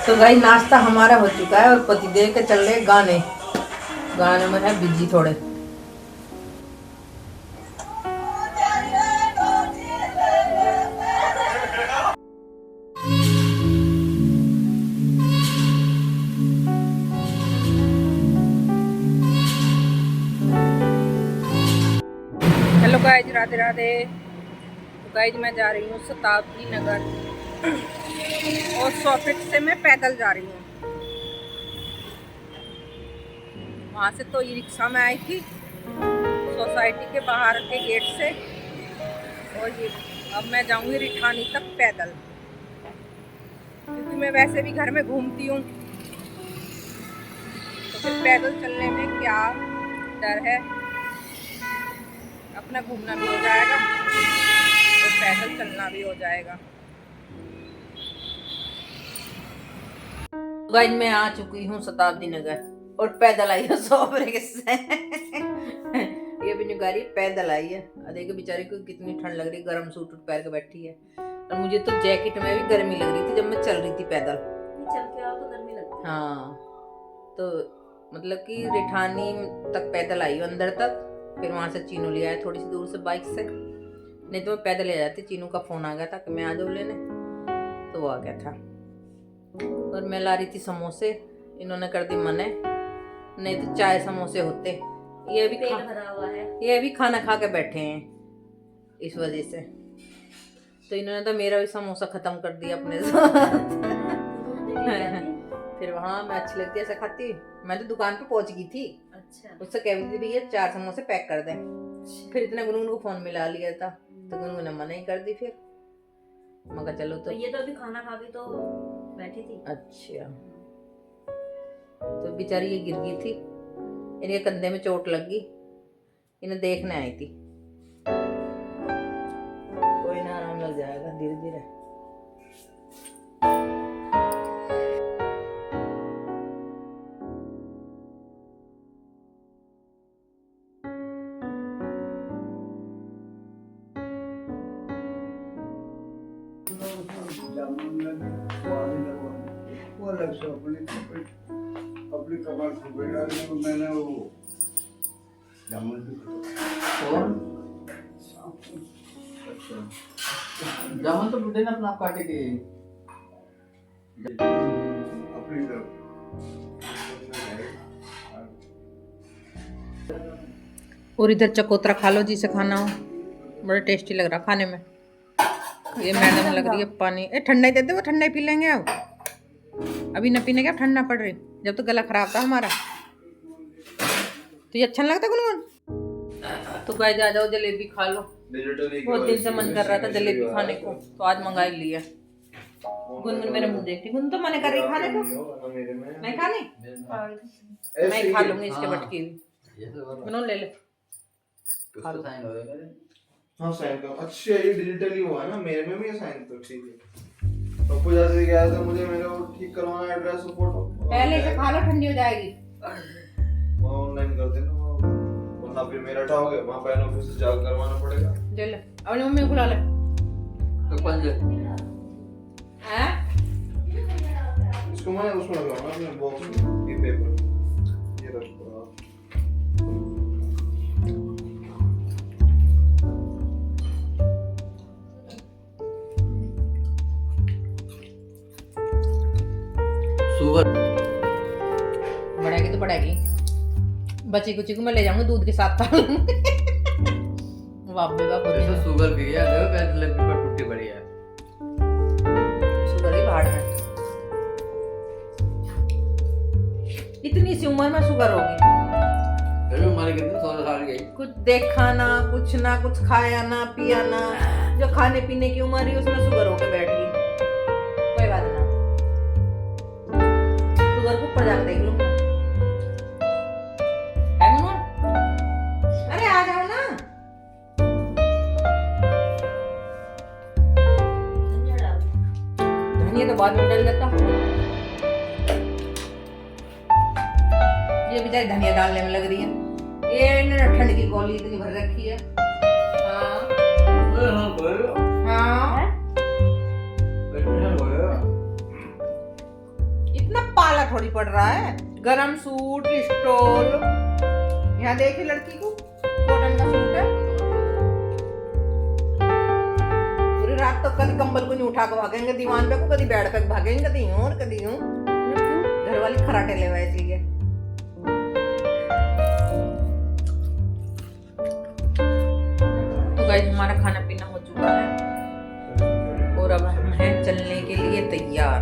तो गाइस नाश्ता हमारा हो चुका है और पतिदेव के चल रहे गाने गाने में है बिजी थोड़े। Hello guys, Radhe Radhe. तो गाइस मैं जा रही हूँ शताब्दी नगर और 100 फीट से मैं पैदल जा रही हूँ। वहाँ से तो ई रिक्शा में आई थी सोसाइटी के बाहर के गेट से, और ये अब मैं जाऊँगी रिठानी तक पैदल, क्योंकि मैं वैसे भी घर में घूमती हूँ तो फिर पैदल चलने में क्या डर है, अपना घूमना भी हो जाएगा और पैदल चलना भी हो जाएगा। गाइस मैं आ चुकी हूँ शताब्दी नगर और पैदल आई हूँ 100 ब्रेक से। ये भी गाड़ी पैदल आई है। देखो बेचारी को कितनी ठंड लग रही है, गर्म सूट पहन के बैठी है। और मुझे तो जैकेट में भी गर्मी लग रही थी जब मैं चल रही थी पैदल। चल के आओ तो गर्मी लगती है। हाँ, तो मतलब कि रिठानी तक पैदल आई हूँ अंदर तक, फिर वहां से चीनू ले आया थोड़ी सी दूर से बाइक से, नहीं तो मैं पैदल ले जाती। चीनू का फोन आ गया था कि मैं आ जाऊँ लेने, तो वो आ गया था। और मैं ला रही थी समोसे, इन्होंने कर दी मने, नहीं तो चाय समोसे होते। ये भी पेट भरा हुआ है, ये भी खाना खा के बैठे हैं इस वजह से, तो इन्होंने तो मेरा भी समोसा खत्म कर दिया अपने साथ। फिर वहाँ मैं अच्छी लगती है ऐसा खाती। मैं तो दुकान पे पहुंच गई थी। अच्छा, उससे कह रही थी भैया 4 समोसे पैक कर दें। फिर इतने गुनगुन को फोन मिला लिया था तो गुनगुन ने मना ही कर दी। फिर मगर चलो तो ये तो अभी खाना खा के तो बैठी थी। अच्छा, तो बेचारी ये गिर गई थी, इनके कंधे में चोट लग गई, इन्हें देखने आई थी। कोई ना, आराम लग जाएगा धीरे धीरे। वो अलग से अपनी कमर से बैठा मैंने वो जामुन भी अच्छा जामुन तो बुढ़े ने अपना काटे के अपनी तरफ। और इधर चकोतरा खा लो जिसे खाना हो, बड़ा टेस्टी लग रहा खाने में। ये मैडम लग रही है पानी, ठंडा ही दे दे, वो ठंडा ही पी लेंगे। अब अभी न पीने क्या, ठंडा पड़ रही, जब तो गला खराब था हमारा। तो ये अच्छा नहीं लगता गुनगुन? तो गाइस आ जाओ जलेबी खा लो, बहुत दिन से मन कर रहा था जलेबी खाने को, तो आज मंगा ही लिया। गुनगुन मेरे मुंह देखती, गुनगुन तो मना कर रही खाने को। मैं खाने मैं खा लूंगी इसके बटकी भी। ले ले खा लो। हाँ साइन का अच्छा, ये डिजिटली हुआ है ना, मेरे में भी ये साइन तो ठीक है। पप्पू जैसे गया था मुझे, मेरा वो ठीक करवाना एड्रेस और फोटो, पहले से खा लो, ठंडी हो जाएगी। वो ऑनलाइन कर देना, वरना फिर मेरा उठा हो गया, वहाँ पैन ऑफिस से जाकर करवाना पड़ेगा। ले ले, अपनी मम्मी को बुला ले। तो कौन से हैं? इसको मैं उसमें लगाऊंगा अपने बॉक्स में, ये पेपर ये रखो। सुगर बढ़ेगी तो बढ़ेगी, बची कुची को मैं ले जाऊंगी दूध के साथ। वाह बे वाह, ऐसा शुगर भी है, देखो कैसे जलेबी पर टूटी पड़ी है। शुगर ही बाहर है, इतनी सी उम्र में शुगर होगी। अरे हमारे कितने 16 साल गई, कुछ देखा ना, कुछ खाया ना, पिया ना, जो खाने पीने की उम्र है उसमें शुगर होके बैठ गई। कोई बात ना, शुगर को ऊपर जाकर देख लूंगा। अरे आ जाओ ना। धनिया तो बाद में डाल देता, ये बेचारी धनिया डालने में लग रही है। ये इन्होंने ठंड की गोली इतनी भर रखी है। हाँ हाँ, थोड़ी पड़ रहा है, गरम सूट स्टोल। यहाँ देखिए लड़की को कॉटन का सूट है। पूरी रात तो कभी कंबल को नहीं उठा के भागेंगे दीवान पे को, कभी बैठ कर भागेंगे, कभी यूं और कभी यूं। घर वाली खराटे ले हुए इसलिए। तो गाइस हमारा खाना पीना हो चुका है और अब हम हैं चलने के लिए तैयार।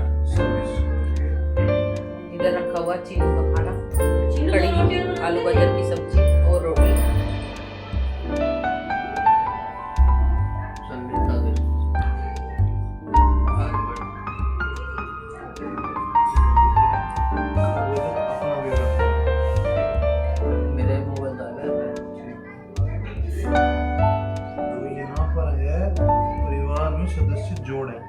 इधर रखा हुआ चीनू का खाना, कड़ी, आलू गाजर की सब्जी और रोटी। मेरे मोबाइल आ गया। तो यहाँ पर है परिवार में सदस्य जोड़ है,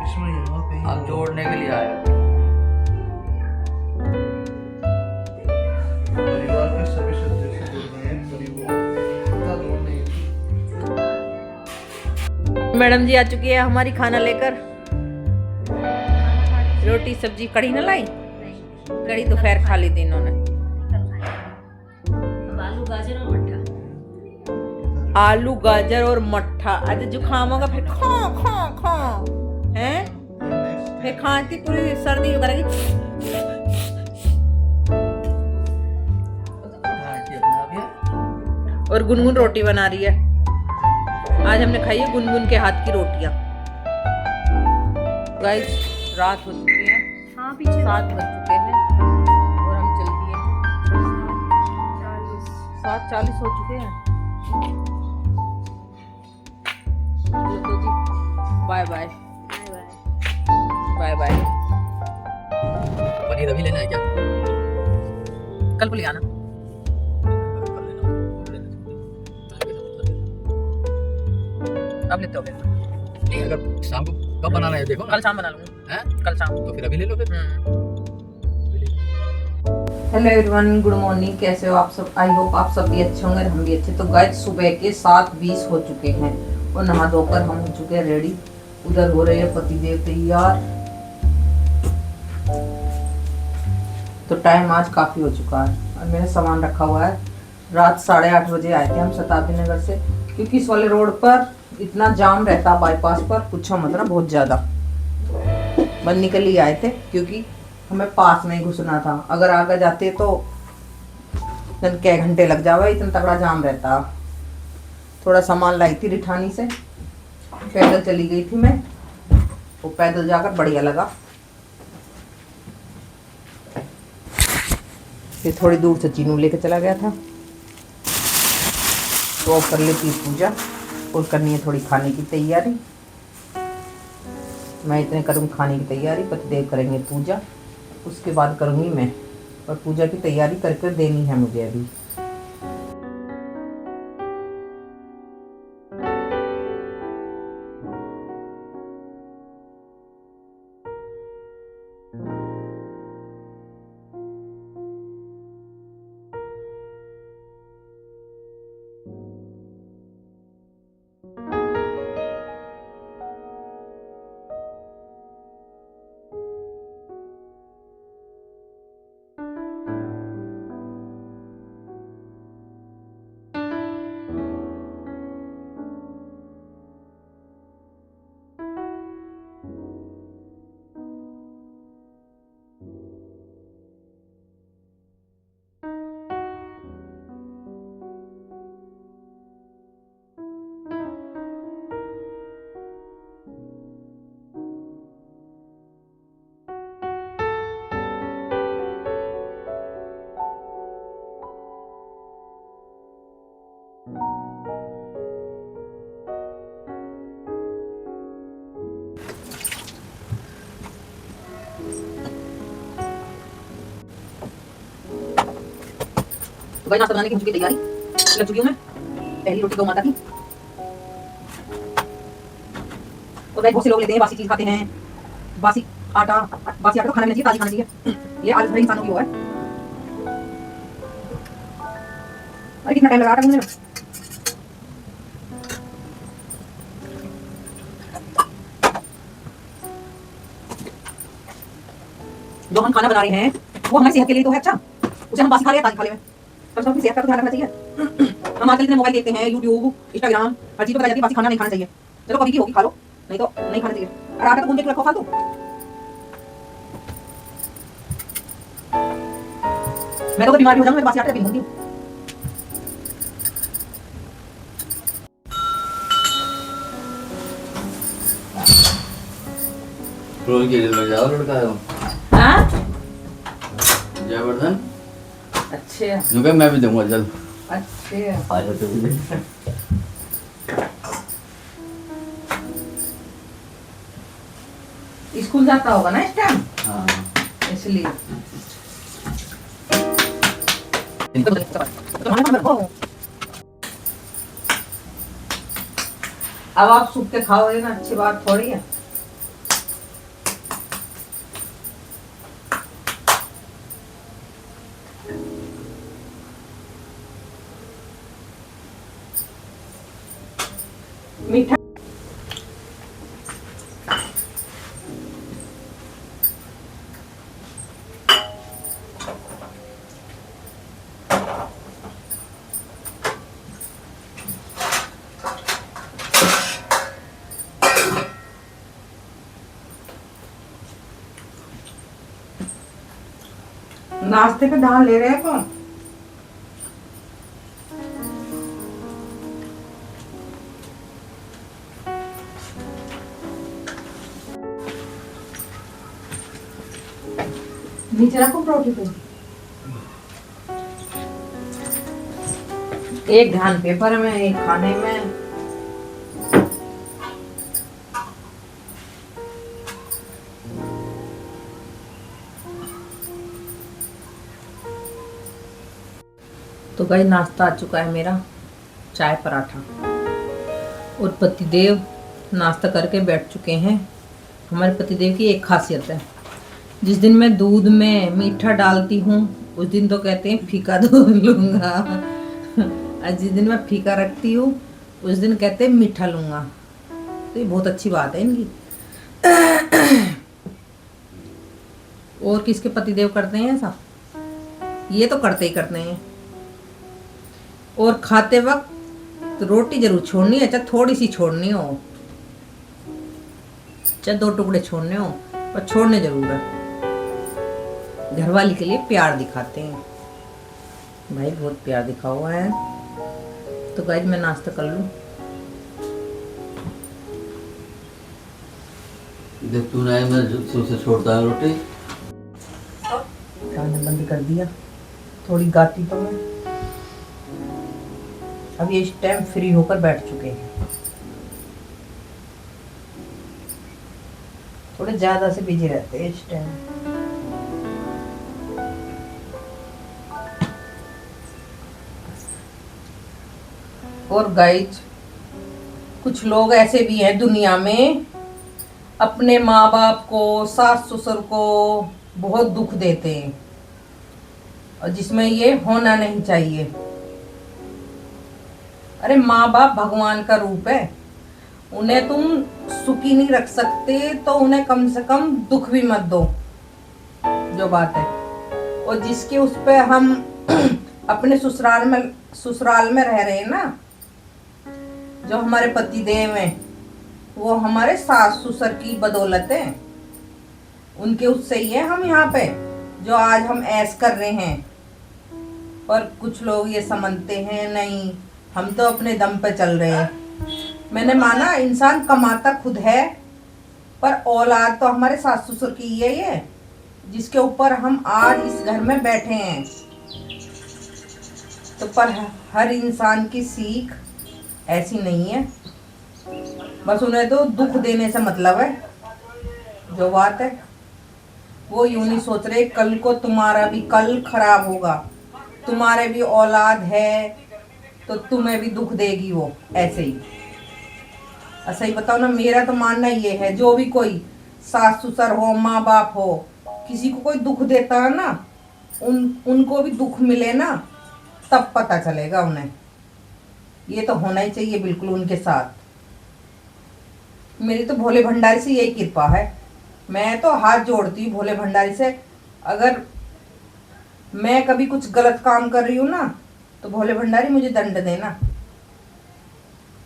इसमें यहाँ कहीं आप जोड़ने के लिए आए। परिवार के सभी सदस्य जुड़ गए हैं, परिवार जोड़ नहीं। मैडम जी आ चुकी है हमारी खाना लेकर। रोटी सब्जी कड़ी न लाई, कड़ी दोपहर खा ली थी इन्होंने। अब आलू गाजर और मट्ठा। आलू गाजर और मट्ठा। आज जुकाम होगा फिर खा खा खा हैं, फिर खाती पूरी सर्दी वगैरह की। और गुनगुन रोटी बना रही है। आज हमने खाई है गुनगुन के हाथ की रोटियां। गाइस रात हो चुकी है, हाँ पीछे 7 बज चुके हैं और हम चल दिए। 7:40 हो चुके हैं। चलो तो जी बाय बाय बाय बाय। पनीर अभी लेना है क्या? कल को ले आना। अब लेते हो फिर? नहीं, अगर शाम को कब बनाना है देखो ना। कल शाम बना लूंगा। हैं? कल शाम। तो फिर अभी ले लो फिर। Hello everyone, good morning. कैसे हो आप सब? आई होप आप सब भी अच्छे होंगे, हम भी अच्छे। तो गाइस सुबह के 7:20 हो चुके हैं और नहा धोकर हम हो चुके हैं रेडी। उधर हो रहे हैं पतिदेव तैयार। तो टाइम आज काफी हो चुका है और मेरा सामान रखा हुआ है। रात 8:30 बजे आए थे हम शताब्दी नगर से, क्योंकि इस वाले रोड पर इतना जाम रहता बाईपास पर, पूछो मत ना, बहुत ज्यादा। बनने के लिए आए थे क्योंकि हमें पास में ही घुसना था। अगर आगे जाते तो क्या घंटे लग जावा, इतना तगड़ा जाम रहता। थोड़ा सामान लाई थी रिठानी से, पैदल चली गई थी मैं, वो पैदल जाकर बढ़िया लगा। फिर थोड़ी दूर से चीनू लेके चला गया था। तो कर लेती पूजा और करनी है थोड़ी खाने की तैयारी। मैं इतने करूँ खाने की तैयारी, पतिदेव करेंगे पूजा, उसके बाद करूँगी मैं। और पूजा की तैयारी करके देनी है मुझे अभी। तो भाई नाश्ता बनाने की हो चुकी तैयारी, लग चुकी हूँ मैं। पहली रोटी गौ माता की। और भाई बहुत से लोग लेते हैं बासी चीज खाते हैं, बासी आटा तो खाना नहीं चाहिए, ताजी खाना चाहिए। ये आदत है इंसानों की वो है। अरे कितना टाइम लगा रहा है मुझे। जो हम खाना बना रहे हैं वो हमारी सेहत के लिए तो है अच्छा, उसे हम बासी खा ले ताजी खा ले, पर अपनी सेहत का तो ध्यान रखना चाहिए। हम आजकल इतने मोबाइल देखते हैं, यूट्यूब, इंस्टाग्राम, हर चीज तो बताई जाती है बासी खाना नहीं खाना चाहिए। चलो कभी की होगी खा लो, नहीं तो नहीं खाना चाहिए। और आटा तो गूंद के रखो फालतू। मैं तो बीमार भी हो जाऊंगा, बासी आटा भी नहीं हूँ। रोज के दिन में जाओ लड़का है वो। हाँ जयवर्धन अच्छे नुके मैं भी दूंगा चल अच्छे। आ जा तू भी। स्कूल जाता होगा ना इस टाइम, हाँ इसलिए। अब आप सूख के खाओगे ना, अच्छी बात थोड़ी है। मीठा नाश्ते पे दाल ले रहे हैं कौन? नीचे रखो परोठी पे। एक ध्यान पेपर में, एक खाने में। तो गाइस नाश्ता आ चुका है मेरा, चाय पराठा, और पतिदेव नाश्ता करके बैठ चुके हैं। हमारे पतिदेव की एक खासियत है, जिस दिन मैं दूध में मीठा डालती हूँ उस दिन तो कहते हैं फीका दूध लूँगा, और जिस दिन मैं फीका रखती हूँ उस दिन कहते हैं मीठा लूँगा। तो ये बहुत अच्छी बात है इनकी। और किसके पतिदेव करते हैं ऐसा? ये तो करते ही करते हैं। और खाते वक्त तो रोटी जरूर छोड़नी है, चाहे थोड़ी सी छोड़नी हो, चाहे 2 टुकड़े छोड़ने हो, पर छोड़ने जरूर है। घरवाली के लिए प्यार दिखाते हैं भाई, बहुत प्यार दिखा हुआ है। तो गाइस मैं नाश्ता कर लूं। देख तू नहीं मैं शुरू से छोड़ता है रोटी। खाना बंद कर दिया, थोड़ी गाती तो मैं। अब ये इस टाइम फ्री होकर बैठ चुके हैं, थोड़े ज्यादा से बिजी रहते हैं इस टाइम। और गाइज कुछ लोग ऐसे भी हैं दुनिया में, अपने माँ बाप को, सास ससुर को बहुत दुख देते हैं, और जिसमें ये होना नहीं चाहिए। अरे माँ बाप भगवान का रूप है, उन्हें तुम सुखी नहीं रख सकते तो उन्हें कम से कम दुख भी मत दो, जो बात है। और जिसके उस पे हम अपने ससुराल में रह रहे हैं ना, जो हमारे पति देव हैं, वो हमारे सास ससुर की बदौलत है। उनके उससे ही है हम यहाँ पे, जो आज हम ऐश कर रहे हैं। पर कुछ लोग ये समझते हैं नहीं, हम तो अपने दम पे चल रहे हैं। मैंने माना इंसान कमाता खुद है, पर औलाद तो हमारे सास ससुर की ही है ये, जिसके ऊपर हम आज इस घर में बैठे हैं। तो पर हर इंसान की सीख ऐसी नहीं है, बस उन्हें तो दुख देने से मतलब है, जो बात है। वो यूं नहीं सोच रहे कल को तुम्हारा भी कल खराब होगा, तुम्हारे भी औलाद है तो तुम्हें भी दुख देगी वो, ऐसे ही। ऐसा ही बताओ ना, मेरा तो मानना ये है, जो भी कोई सास ससुर हो, माँ बाप हो, किसी को कोई दुख देता है ना, उनको भी दुख मिले ना, तब पता चलेगा उन्हें। ये तो होना ही चाहिए बिल्कुल उनके साथ। मेरी तो भोले भंडारी से यही कृपा है, मैं तो हाथ जोड़ती हूँ भोले भंडारी से, अगर मैं कभी कुछ गलत काम कर रही हूँ ना तो भोले भंडारी मुझे दंड देना।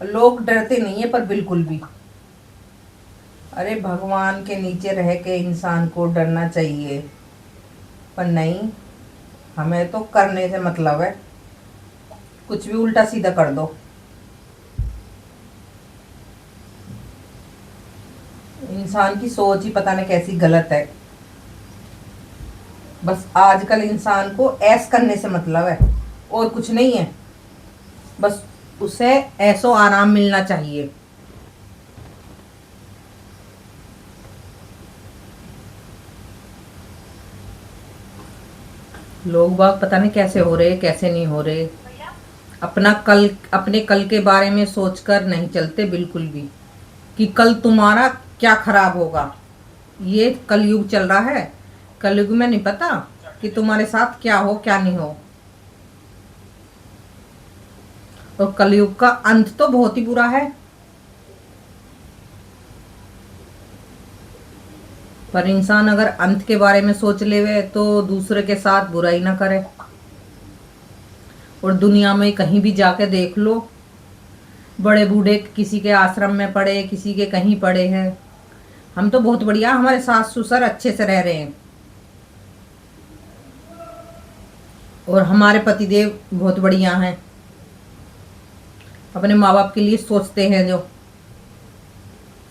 लोग डरते नहीं है पर बिल्कुल भी। अरे भगवान के नीचे रह के इंसान को डरना चाहिए, पर नहीं, हमें तो करने से मतलब है, कुछ भी उल्टा सीधा कर दो। इंसान की सोच ही पता नहीं कैसी गलत है। बस आजकल इंसान को ऐश करने से मतलब है और कुछ नहीं है, बस उसे ऐसो आराम मिलना चाहिए। लोग बाग पता नहीं कैसे हो रहे कैसे नहीं हो रहे, अपने कल के बारे में सोचकर नहीं चलते बिल्कुल भी, कि कल तुम्हारा क्या खराब होगा। ये कलयुग चल रहा है, कलयुग में नहीं पता कि तुम्हारे साथ क्या हो क्या नहीं हो। और कलयुग का अंत तो बहुत ही बुरा है, पर इंसान अगर अंत के बारे में सोच लेवे तो दूसरे के साथ बुराई ना करे। और दुनिया में कहीं भी जाके देख लो, बड़े बूढ़े किसी के आश्रम में पड़े, किसी के कहीं पड़े हैं। हम तो बहुत बढ़िया, हमारे सास ससुर अच्छे से रह रहे हैं और हमारे पतिदेव बहुत बढ़िया हैं, अपने माँ बाप के लिए सोचते हैं। जो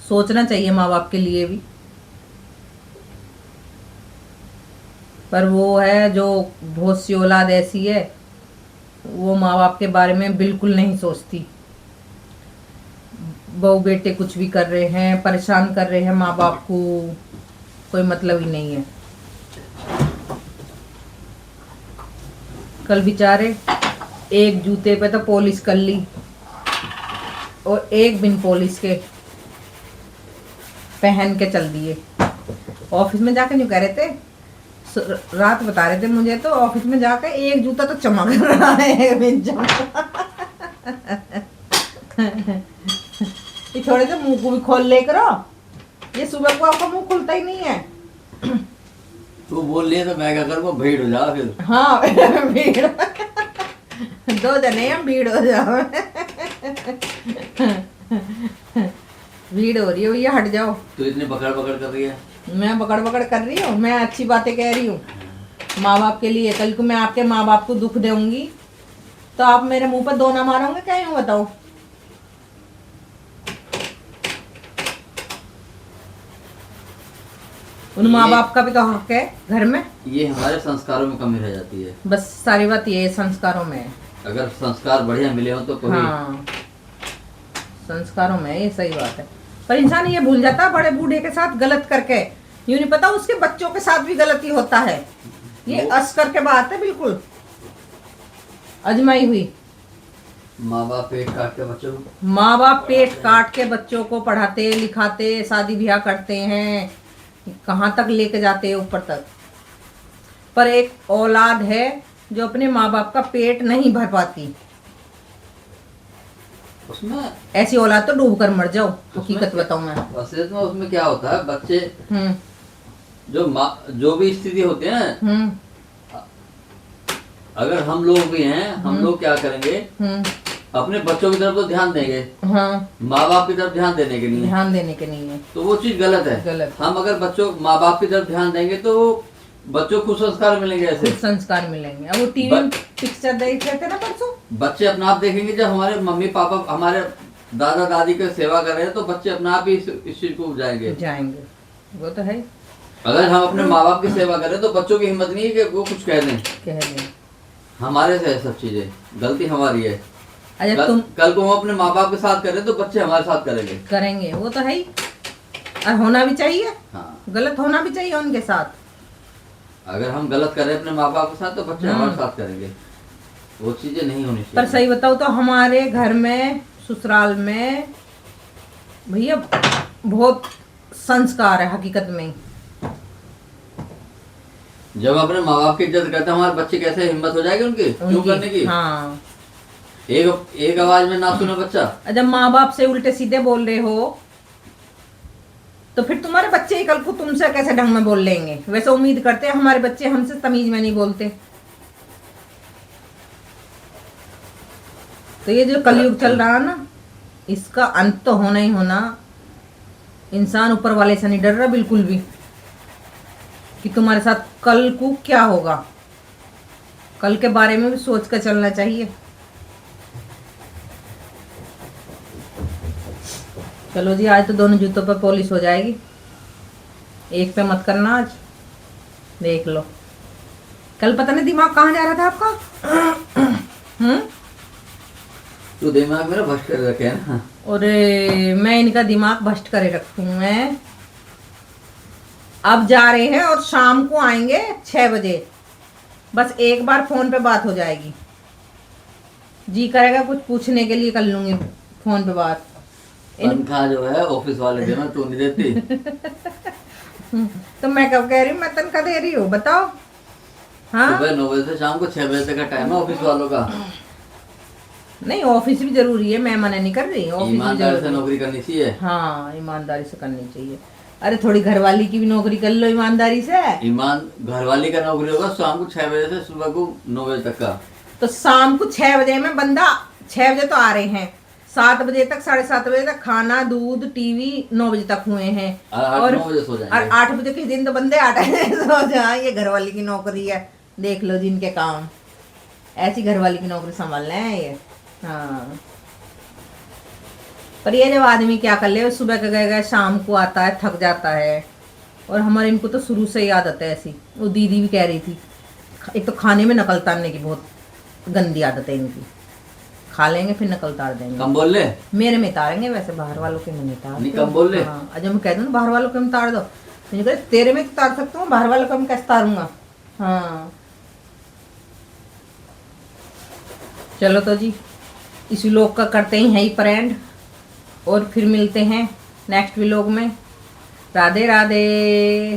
सोचना चाहिए माँ बाप के लिए भी, पर वो है जो बहुत सी औलाद ऐसी है, वो माँ बाप के बारे में बिल्कुल नहीं सोचती। बहू बेटे कुछ भी कर रहे हैं, परेशान कर रहे हैं माँ बाप को, कोई मतलब ही नहीं है। कल बेचारे एक जूते पे तो पॉलिश कर ली और एक बिन पॉलिश के पहन के चल दिए। ऑफिस में जाके नहीं कह रहे थे, रात बता रहे थे मुझे, तो ऑफिस में जाकर एक जूता तो चमक रहा है बिन ये थोड़े से मुंह को भी खोल ले करो, ये सुबह को आपका मुंह खुलता ही नहीं है। तू बोल लिया तो मैं क्या करूँ, भीड़ हो जा फिर। हाँ भीड़, दो जने हम भीड़ हो जाओ। भीड़ हो रही है भैया, हट जाओ। तू इतनी पकड़ पकड़ कर रही है। मैं बकड़ बकड़ कर रही हूँ, मैं अच्छी बातें कह रही हूँ माँ बाप के लिए। कल को मैं आपके माँ बाप को दुख दूंगी तो आप मेरे मुंह पर दो ना मारोगे क्या, यूँ बताओ। उन माँ बाप का भी तो हक है घर में। ये हमारे संस्कारों में कमी रह जाती है। बस सारी बात ये संस्कारों में है। अगर संस्कार बढ़िया मिले हो तो कोई। हाँ, संस्कारों में, ये सही बात है। पर इंसान ये भूल जाता है बड़े बूढ़े के साथ गलत करके, यूँ नहीं पता उसके बच्चों के साथ भी गलती होता है। ये असकर के बात है, बिल्कुल अजमाई हुई। माँ बाप पेट काट के बच्चों को, माँ बाप पेट काट के बच्चों को पढ़ाते लिखाते, शादी ब्याह करते हैं, कहाँ तक लेके जाते हैं, ऊपर तक। पर एक औलाद है जो अपने माँ बाप का पेट नहीं भर पाती, उसमें ऐसी औलाद तो डूब कर मर जाओ। हकीकत बताऊं मैं। असल में उसमें क्या होता है, बच्चे जो भी स्थिति होती है ना, अगर हम लोग भी हैं, हम लोग क्या करेंगे, अपने बच्चों की तरफ तो ध्यान देंगे, हाँ, माँ बाप की तरफ ध्यान देने के नहीं, ध्यान देने के नहीं है, तो वो चीज गलत है। गलत। हम अगर बच्चों माँ बाप की तरफ ध्यान देंगे तो बच्चों को संस्कार मिलेंगे। ऐसे कुछ संस्कार मिलेंगे। अब वो टीवी में पिक्चर देख रहे थे ना परसों, बच्चे अपने आप देखेंगे। जब हमारे मम्मी पापा हमारे दादा दादी की सेवा कर रहे हैं तो बच्चे अपने आप ही इस चीज को जाएंगे। वो तो है। अगर हम अपने माँ बाप की सेवा करें तो बच्चों की हिम्मत नहीं है कि वो कुछ कह दें। हमारे से है सब चीजें, गलती हमारी है। अच्छा, तुम कल को हम अपने माँ बाप के साथ करें तो बच्चे हमारे साथ करेंगे। वो तो है ही, और होना भी चाहिए। हाँ, गलत होना भी चाहिए उनके साथ। अगर हम गलत करें अपने माँ बाप के साथ तो बच्चे हमारे साथ करेंगे। वो चीजें नहीं होनी चाहिए। पर सही बताओ तो हमारे घर में, ससुराल में भैया बहुत संस्कार है हकीकत में। जब अपने माँ बाप की इज्जत करते हैं, हमारे बच्चे कैसे हिम्मत हो जाएगी उनकी क्यों करने की। हाँ, एक आवाज में ना सुने बच्चा। जब माँ बाप से उल्टे सीधे बोल रहे हो तो फिर तुम्हारे बच्चे ही कल को तुमसे कैसे ढंग में बोल लेंगे? वैसे उम्मीद करते हैं हमारे बच्चे हमसे तमीज में नहीं बोलते। तो ये जो कलयुग चल रहा है ना, इसका अंत तो होना ही होना। इंसान ऊपर वाले से नहीं डर रहा बिल्कुल भी कि तुम्हारे साथ कल को क्या होगा। कल के बारे में भी सोच कर चलना चाहिए। चलो जी, आज तो दोनों जूतों पर पॉलिश हो जाएगी, एक पे मत करना आज, देख लो। कल पता नहीं दिमाग कहाँ जा रहा था आपका। तो दिमाग मेरा भ्रष्ट कर रखे है ना। अरे मैं इनका दिमाग भ्रष्ट करे रखूँ मैं। अब जा रहे हैं और शाम को आएंगे 6 बजे। बस एक बार फोन पे बात हो जाएगी। जी करेगा कुछ पूछने के लिए कर लूंगी फोन पे बात। तनख्वाह जो है ऑफिस वाले देना, तू नहीं देती। तो मैं कब कह रही हूँ मैं तनख्वाह दे रही हूँ, बताओ। हाँ सुबह 9 बजे से शाम को 6 बजे तक का टाइम है ऑफिस वालों का। नहीं, ऑफिस भी जरूरी है, मैं मना नहीं कर रही। ऑफिस भी ईमानदारी से जरूरी है। नौकरी करनी चाहिए। हाँ, ईमानदारी से करनी चाहिए। अरे थोड़ी घरवाली की भी नौकरी कर लो ईमानदारी से। ईमान घरवाली का नौकरी होगा शाम को 6 बजे से सुबह को 9 बजे तक का। तो शाम को 6 बजे में बंदा 6 बजे तो आ रहे हैं, 7 बजे तक 7:30 बजे तक खाना दूध टीवी 9 बजे तक हुए हैं। और 9 बजे सो जाएंगे। और 8 बजे के दिन तो बंदे 8 सो जाए। ये घरवाली की नौकरी है, देख लो जिनके काम। ऐसी घरवाली की नौकरी संभालना है ये। हाँ, पर ये जब आदमी क्या कर ले, सुबह का गएगा शाम को आता है, थक जाता है। और हमारे इनको तो शुरू से ही आदत है ऐसी। वो दीदी भी कह रही थी, एक तो खाने में नकल उतारने की बहुत गंदी आदत है इनकी। खा लेंगे फिर नकल उतार देंगे। कम बोल ले। मेरे में उतारेंगे, वैसे बाहर वालों के में नहीं उतारते। नहीं, कम बोल ले। हाँ, अजय मैं कह दूँ बाहर वालों के में उतार दो, तो कह तेरे में उतार सकता हूँ, बाहर वालों का मैं कैसे उतारूंगा। हाँ चलो तो जी, इसी लोग का करते ही है ही फ्रेंड। और फिर मिलते हैं नेक्स्ट व्लॉग में। राधे राधे।